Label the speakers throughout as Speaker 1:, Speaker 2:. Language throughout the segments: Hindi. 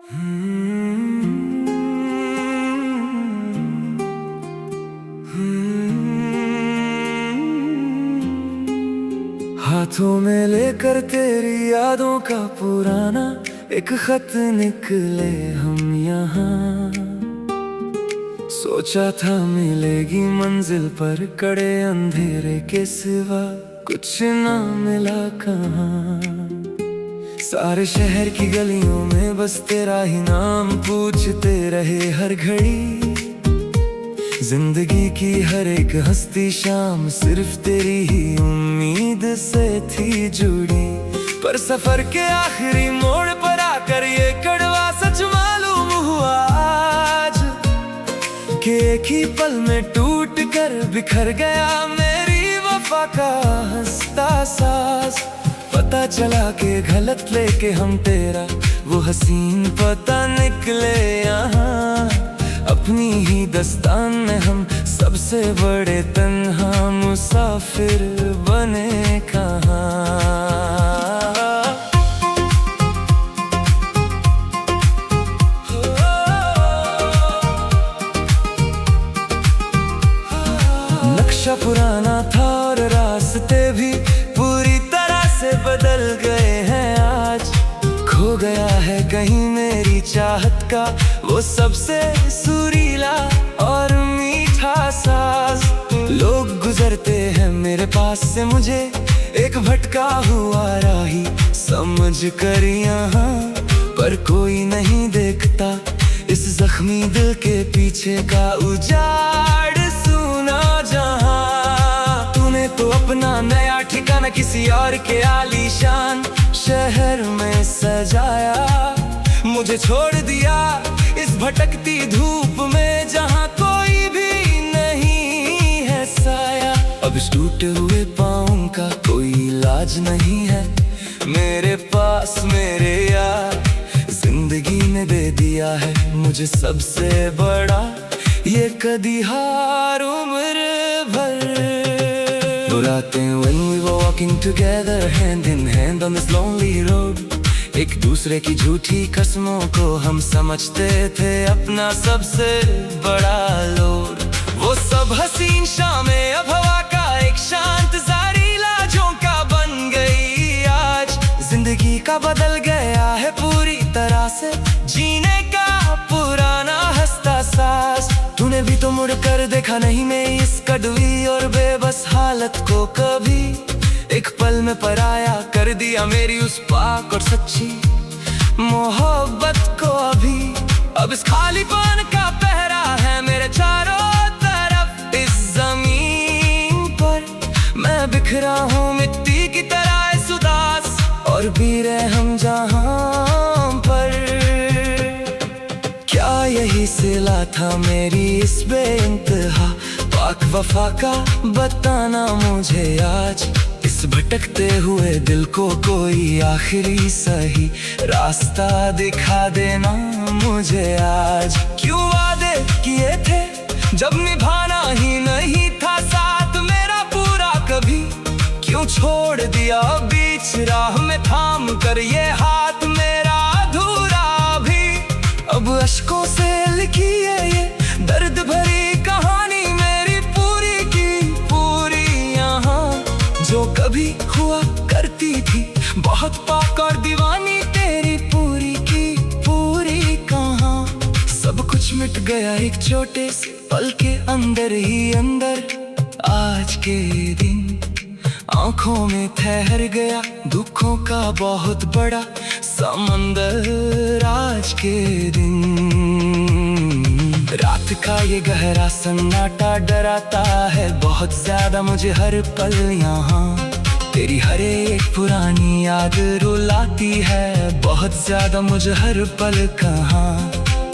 Speaker 1: हाथों में लेकर तेरी यादों का पुराना एक खत निकले हम यहाँ। सोचा था मिलेगी मंजिल पर कड़े अंधेरे के सिवा कुछ ना मिला कहाँ। सारे शहर की गलियों में बस तेरा ही नाम पूछते रहे हर घड़ी। जिंदगी की हर एक हस्ती शाम सिर्फ तेरी ही उम्मीद से थी जुड़ी। पर सफर के आखिरी मोड़ पर आकर ये कड़वा सच मालूम हुआ आज कि एक ही पल में टूट कर बिखर गया मेरी वफा का हंसता साज। पता चला कि गलत लेके हम तेरा वो हसीन पता निकले यहाँ। अपनी ही दस्तान में हम सबसे बड़े तन्हा मुसाफिर बने कहाँ। नक्शा पुराना था और रास्ते भी पूरी तरह से बदल गए हैं आज। खो गया है कहीं मेरी चाहत का वो सबसे सुरीला और मीठा साज। लोग गुजरते हैं मेरे पास से मुझे एक भटका हुआ राही समझ कर यहाँ। पर कोई नहीं देखता इस जख्मी दिल के पीछे का उजाड़ सुना जहाँ। तूने तो अपना नया ठिकाना किसी और के आलीशान शहर में सजाया। मुझे छोड़ दिया इस भटकती धूप में जहाँ कोई भी नहीं है साया। अब इस टूटे हुए पाँव का कोई इलाज नहीं है मेरे पास मेरे यार। जिंदगी ने दे दिया है मुझे सबसे बड़ा ये कदी हार उम्र भर। वो रातें when we were walking together hand in hand on this lonely road। एक दूसरे की झूठी कसमों को हम समझते थे अपना सबसे बड़ा लोड। वो सब हसीन शामें अब हवा का एक शांत ज़ारीला झोंका बन गई आज। जिंदगी का बदल गया है पूरी तरह से जीने का पुराना हंसता साज। तूने भी तो मुड़ कर देखा नहीं मैं इस कड़वी और बेबस हालत को कभी। एक पल में पराया कर दिया मेरी उस पाक और सच्ची मोहब्बत को अभी। अब इस खालीपन का पहरा है मेरे चारों तरफ इस जमीन पर। मैं बिखरा हूँ मिट्टी की तरह इस उदास और बेरहम जहां पर। क्या यही सिला था मेरी इस बेइंतहा पाक वफा का बताना मुझे आज। इस भटकते हुए दिल को कोई आखिरी सही रास्ता दिखा देना मुझे आज। क्यों वादे किए थे जब निभाना ही नहीं था साथ मेरा पूरा कभी। क्यों छोड़ दिया बीच राह में थाम कर ये हाथ मेरा अधूरा भी। अब अश्कों से लिखी है ये दर्द भरी कहानी मेरी पूरी की पूरी यहाँ। जो कभी हुआ करती थी बहुत पाक और दीवानी तेरी पूरी की पूरी कहाँ। सब कुछ मिट गया एक छोटे से पल के अंदर ही अंदर। आज के दिन आंखों में ठहर गया दुखों का बहुत बड़ा समंदर। आज के दिन रात का ये गहरा सन्नाटा डराता है बहुत ज्यादा मुझे हर पल यहाँ। तेरी हर एक पुरानी याद रुलाती है बहुत ज्यादा मुझे हर पल कहाँ।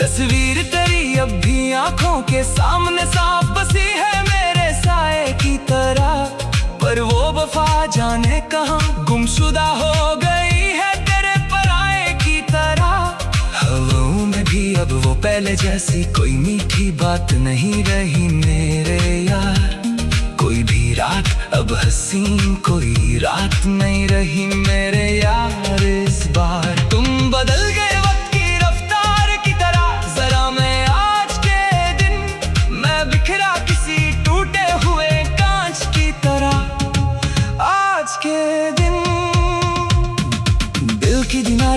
Speaker 1: तस्वीर तेरी अब भी आंखों के सामने साफ बसी है मेरे साए की तरह। पर वो वफा जाने कहाँ गुमशुदा हो गई है तेरे पराए की तरह। हवाओं में भी अब वो पहले जैसी कोई मीठी बात नहीं रही मेरे यार। कोई भी रात अब हसीन कोई रात नहीं रही मेरे यार। इस बार तुम बदल गए वक्त की रफ्तार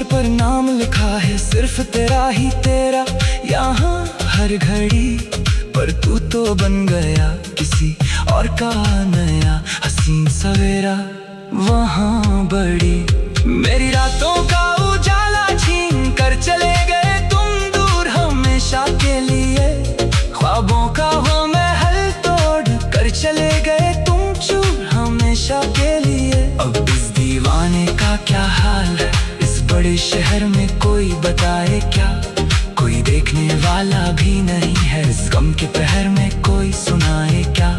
Speaker 1: दीवार पर नाम लिखा है सिर्फ तेरा ही तेरा, यहाँ हर घड़ी। पर तू तो बन गया किसी और का नया हसीन सवेरा, वहाँ बड़ी। मेरी रातों का उजाला छीन कर चले गए तुम दूर हमेशा के लिए, ख्वाबों का वो महल तोड़ कर चले गए तुम चूर हमेशा के लिए। अब इस दीवाने का क्या हाल है, इस बड़े शहर में कोई बताए क्या? कोई देखने वाला भी नहीं है, इस गम के पहर में कोई सुनाए क्या?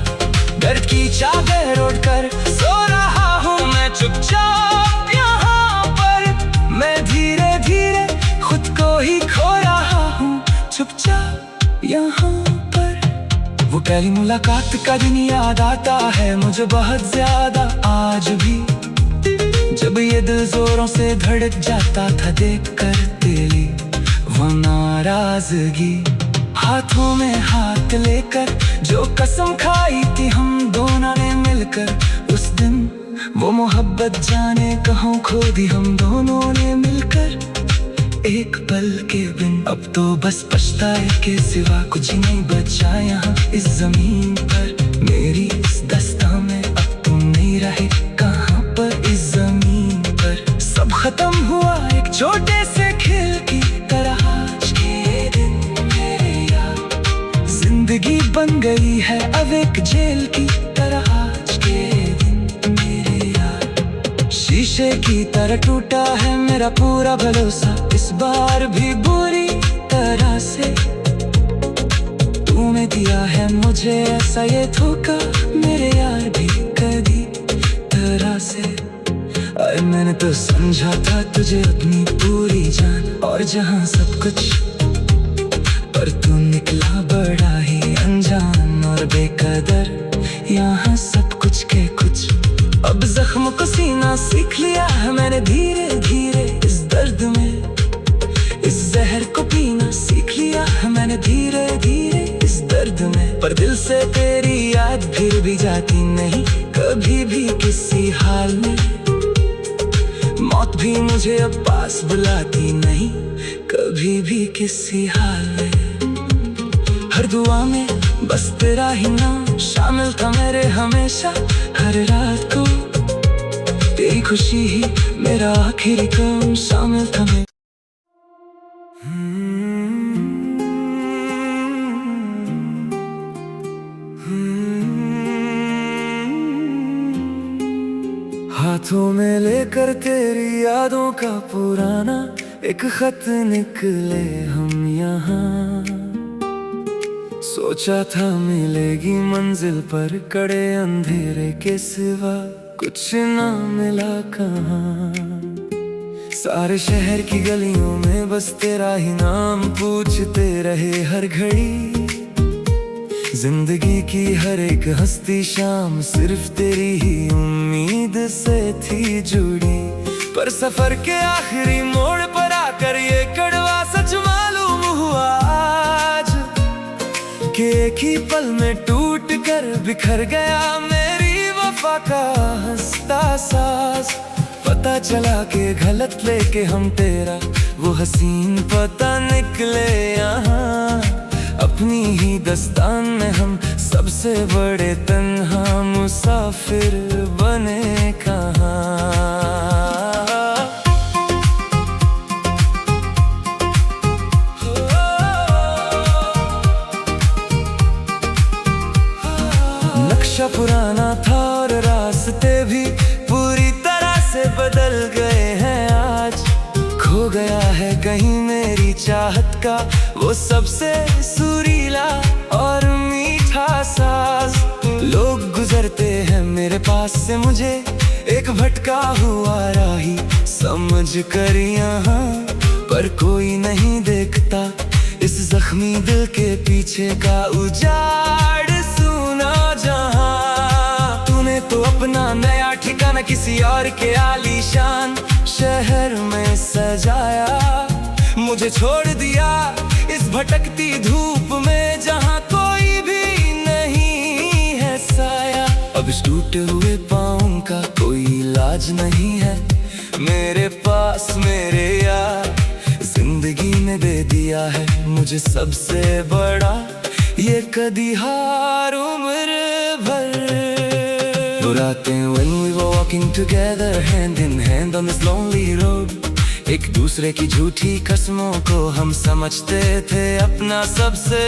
Speaker 1: दर्द की चादर ओढ़ कर सो रहा हूँ मैं चुपचाप यहाँ पर, मैं धीरे धीरे खुद को ही खो रहा हूँ चुपचाप यहाँ पर। वो पहली मुलाकात का दिन याद आता है मुझे बहुत ज्यादा आज भी, जब ये दिल जोरों से धड़क जाता था देख कर तेरी वो नाराजगी। हाथों में हाथ लेकर जो कसम खाई थी हम दोनों ने मिलकर, उस दिन वो मोहब्बत जाने कहाँ खो दी हम दोनों ने मिलकर एक पल के बिन। अब तो बस पछताए के सिवा कुछ नहीं बचा यहाँ इस जमीन पर, मेरी इस दस्तां में अब तुम नहीं रहे कहाँ पर इस जमीन पर। सब खत्म हुआ एक छोटे से खेल की तरह, आज के दिन मेरे यार जिंदगी बन गई है अब एक जेल की तरह। आज के दिन मेरे यार शीशे की तरह टूटा है मेरा पूरा भरोसा, इस बार भी बुरी तरह से तूने दिया है मुझे ऐसा ये धोखा मेरे यार भी कभी तरह से। अरे मैंने तो समझा था तुझे अपनी पूरी जान और जहां सब कुछ, पर तू निकला बड़ा ही अनजान और बेकदर यहाँ सब कुछ के कुछ। अब जख्म को सीना सीख लिया है मैंने धीरे धीरे इस दर्द में, इस जहर को पीना सीख लिया है मैंने धीरे धीरे इस दर्द में। पर दिल से तेरी याद फिर भी जाती नहीं कभी भी किसी हाल में, मौत भी मुझे अब पास बुलाती नहीं कभी भी किसी हाल में। हर दुआ में बस तेरा ही नाम शामिल था मेरे हमेशा, हर रात को तेरी खुशी ही मेरा आखिरी काम शामिल था मेरे। हाथों में लेकर तेरी यादों का पुराना एक खत निकले हम यहाँ, सोचा था मिलेगी मंजिल पर कड़े अंधेरे के सिवा कुछ ना मिला कहाँ। सारे शहर की गलियों में बस तेरा ही नाम पूछते रहे हर घड़ी, जिंदगी की हर एक हस्ती शाम सिर्फ तेरी ही उम्मीद से थी जुड़ी। पर सफर के आखिरी मोड़ पर आकर ये कड़वा सच मालूम हुआ आज, कि एक ही पल में टूट कर बिखर गया मेरी वफा का हंसता साज। पता चला कि गलत लेके हम तेरा वो हसीन पता निकले यहाँ, अपनी ही दस्तान में हम सबसे बड़े तन्हा मुसाफिर बने कहाँ। नक्शा पुराना था और रास्ते भी पूरी तरह से बदल गए हैं आज, खो गया है कहीं मेरी चाहत का वो सबसे सुरीला और मीठा साज। लोग गुजरते हैं मेरे पास से मुझे एक भटका हुआ राही समझ कर यहाँ, पर कोई नहीं देखता इस जख्मी दिल के पीछे का उजाड़ सुना जहाँ। तूने तो अपना नया ठिकाना किसी और के आलीशान शहर में सजाया, मुझे छोड़ दिया इस भटकती धूप में जहाँ कोई भी नहीं है साया। अब इस टूटे हुए पाँव का कोई इलाज नहीं है, मेरे पास मेरे यार, जिंदगी ने दे दिया है मुझे सबसे बड़ा ये कदी हार उम्र भर। बुराते when we were walking together hand in hand on this lonely road, एक दूसरे की झूठी कसमों को हम समझते थे अपना सबसे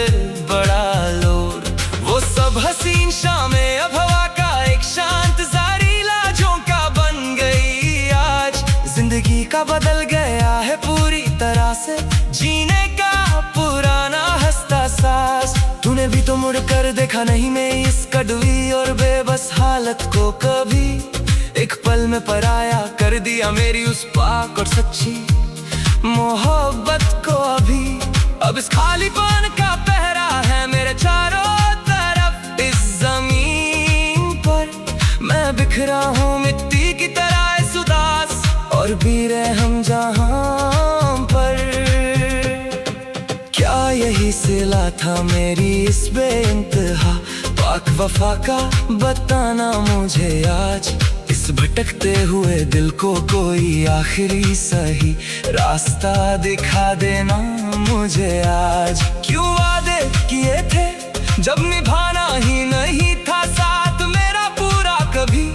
Speaker 1: बड़ा लोड। वो सब हसीन शामें अब हवा का एक शांत ज़ारीला झोंका बन गई आज। जिंदगी का बदल गया है पूरी तरह से जीने का पुराना हंसता सास। तूने भी तो मुड़ कर देखा नहीं मैं इस कड़वी और बेबस हालत को कभी, एक पल में पराया कर दिया मेरी उस पाक और सच्ची मोहब्बत को अभी। अब इस खालीपन का पहरा है मेरे चारों तरफ इस जमीन पर, मैं बिखरा हूँ मिट्टी की तरह इस उदास और बेरहम जहां पर। क्या यही सिला था मेरी इस बेइंतहा पाक वफा का, बताना मुझे आज इस भटकते हुए दिल को कोई आखिरी सही रास्ता दिखा देना मुझे आज। क्यों वादे किए थे जब निभाना ही नहीं था साथ मेरा पूरा कभी,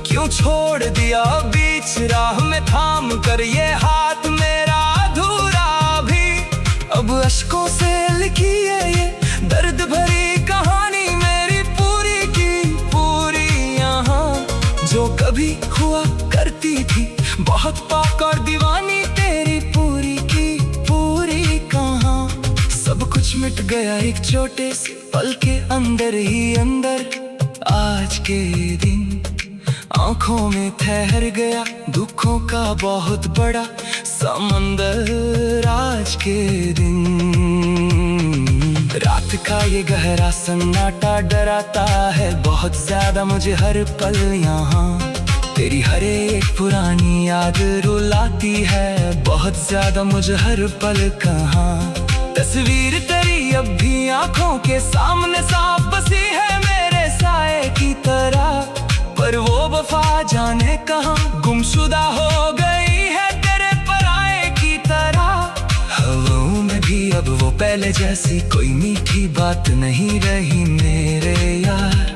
Speaker 1: क्यों छोड़ दिया बीच राह में थाम कर ये हाथ मेरा अधूरा भी। अब अश्कों से लिखी है ये दर्द भरी कहानी मेरी पूरी की पूरी यहाँ, जो कभी हुआ करती थी बहुत पाक और दीवानी तेरी पूरी की पूरी कहाँ। सब कुछ मिट गया एक छोटे से पल के अंदर ही अंदर, आज के दिन आंखों में ठहर गया दुखों का बहुत बड़ा समंदर। आज के दिन रात का ये गहरा सन्नाटा डराता है बहुत ज्यादा मुझे हर पल यहाँ। तेरी हर एक पुरानी याद रुलाती है बहुत ज्यादा मुझे हर पल कहाँ। तस्वीर तेरी अब भी आंखों के सामने साफ बसी है मेरे साए की तरह, पर वो वफा जाने कहाँ गुमशुदा हो गई है तेरे पराए की तरह। हवाओं में भी अब वो पहले जैसी कोई मीठी बात नहीं रही मेरे यार।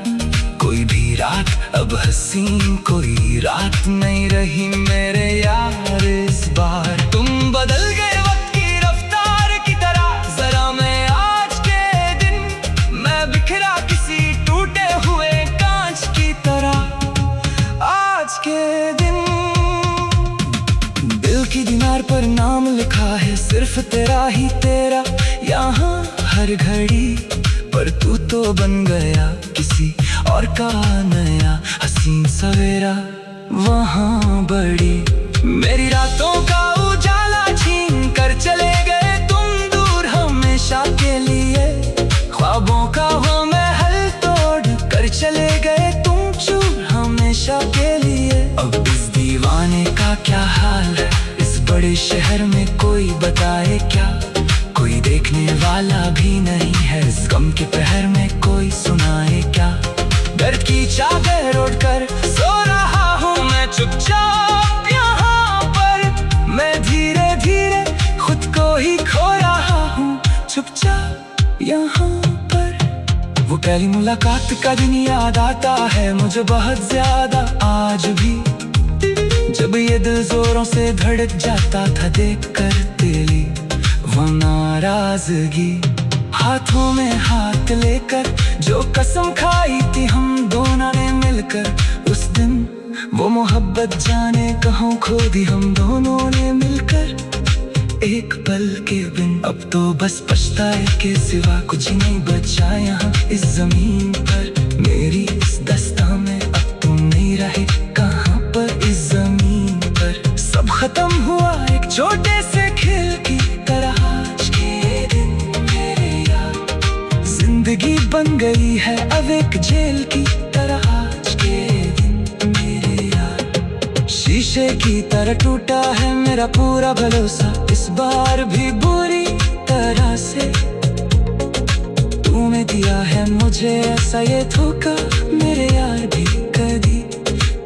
Speaker 1: कोई भी रात अब हसीन कोई रात नहीं रही मेरे यार। इस बार तुम बदल गए वक्त की रफ्तार की तरह, जरा मैं आज के दिन मैं बिखरा किसी टूटे हुए कांच की तरह। आज के दिन दिल की दीवार पर नाम लिखा है सिर्फ तेरा ही तेरा यहाँ हर घड़ी, पर तू तो बन गया किसी और का नया हसीन सवेरा वहाँ बड़ी। मेरी रातों का उजाला छीन कर चले गए तुम दूर हमेशा के लिए, ख्वाबों का वो महल तोड़ कर चले गए तुम चूर हमेशा के लिए। अब इस दीवाने का क्या हाल है इस बड़े शहर में कोई बताए क्या, कोई देखने वाला भी नहीं है इस गम के पहर में कोई सुनाए क्या। दर्द की चादर ओढ़कर सो रहा हूँ मैं चुपचाप यहाँ पर, मैं धीरे धीरे खुद को ही खो रहा हूँ चुपचाप यहाँ पर। वो पहली मुलाकात का दिन याद आता है मुझे बहुत ज्यादा आज भी, जब ये दिल जोरों से धड़क जाता था देख कर तेरी वो नाराजगी। हाथों में हाथ लेकर जो कसम खाई थी हम दोनों ने मिलकर उस दिन, वो मोहब्बत जाने कहाँ खो दी हम दोनों ने मिलकर एक पल के बिन। अब तो बस पछताए के सिवा कुछ नहीं बचा यहाँ इस जमीन पर, मेरी इस दस्ता में अब तुम नहीं रहे कहाँ पर इस जमीन पर। सब खत्म हुआ एक छोटे से खेल की तरह, आज के दिन मेरे यार जिंदगी बन गई है अब एक जेल की तरह। आज के दिन मेरे यार शीशे की तरह टूटा है मेरा पूरा भरोसा इस बार भी बुरी तरह से। तूने दिया है मुझे ऐसा ये धोखा मेरे यार भी कदी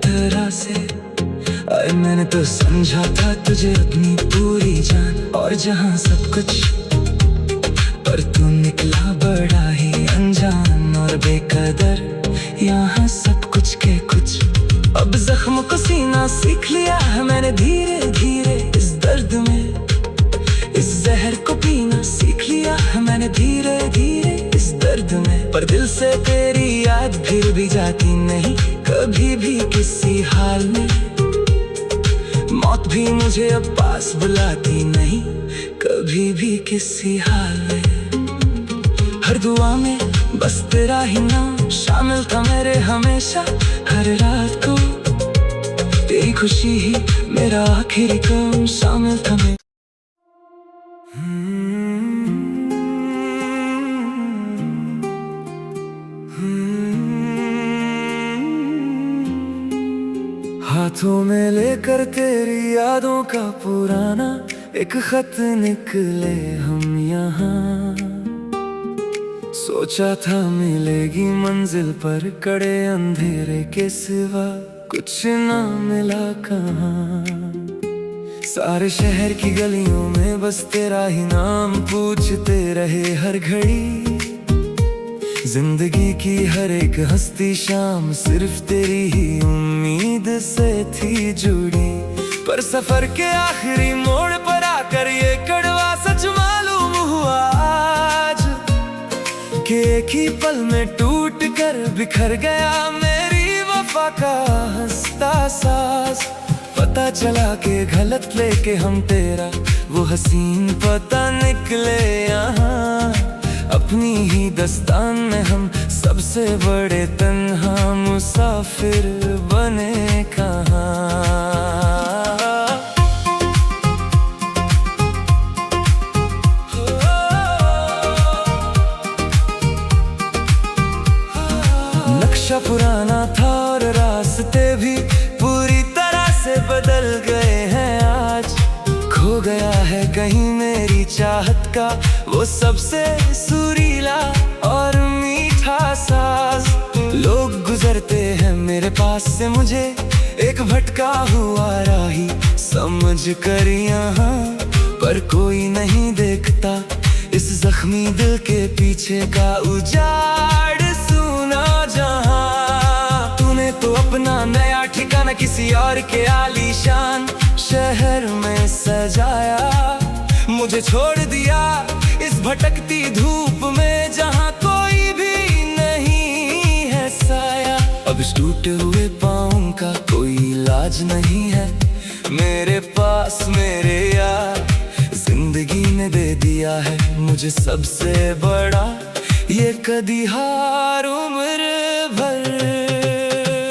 Speaker 1: तरह से। अरे मैंने तो समझा था तुझे अपनी पूरी जान और जहां सब कुछ, पर तू निकला बड़ा ही अनजान और बेकदर। यहाँ सब कुछ के कुछ, अब जख्म को सीना सीख लिया है मैंने धीरे धीरे इस दर्द में, इस जहर को पीना सीख लिया है मैंने धीरे धीरे इस दर्द में। पर दिल से तेरी याद फिर भी जाती नहीं कभी भी किसी हाल में, मौत भी मुझे अब पास बुलाती नहीं कभी भी किसी हाल में। हर दुआ में बस तेरा ही नाम शामिल था मेरे हमेशा, हर रात को तेरी खुशी ही मेरा आखिरी काम शामिल था मेरे। हाथों में लेकर तेरी यादों का पुराना एक खत निकले हम यहाँ, सोचा था मिलेगी मंजिल पर कड़े अंधेरे के सिवा कुछ ना मिला कहाँ। सारे शहर की गलियों में बस तेरा ही नाम पूछते रहे हर घड़ी, जिंदगी की हर एक हंसती शाम सिर्फ तेरी ही उम्मीद से थी जुड़ी। पर सफर के आखिरी मोड़ पर आकर ये कड़वा सच मालूम हुआ आज, कि एक ही पल में टूट कर बिखर गया मेरी वफा का हंसता साज। पता चला कि गलत लेके हम तेरा वो हसीन पता निकले यहाँ, अपनी ही दस्तान में हम सबसे बड़े तन्हा मुसाफिर बने कहाँ। नक्शा पुराना था और रास्ते भी पूरी तरह से बदल गए हैं आज, खो गया है कहीं मेरी चाहत का वो सबसे सुरीला और मीठा साज। लोग गुजरते हैं मेरे पास से मुझे एक भटका हुआ राही समझ कर यहाँ, पर कोई नहीं देखता इस जख्मी दिल के पीछे का उजाड़ सुना जहाँ। तूने तो अपना नया ठिकाना किसी और के आलीशान शहर में सजाया, मुझे छोड़ दिया इस भटकती धूप में जहाँ कोई भी नहीं है साया। अब इस टूटे हुए पाँव का कोई इलाज नहीं है मेरे पास मेरे यार, जिंदगी ने दे दिया है मुझे सबसे बड़ा ये कदी हार उम्र भर।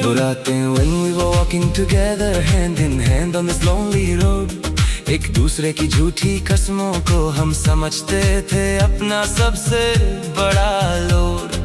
Speaker 1: बुराते when we were walking together hand in hand on this lonely road, एक दूसरे की झूठी कसमों को हम समझते थे अपना सबसे बड़ा लोड।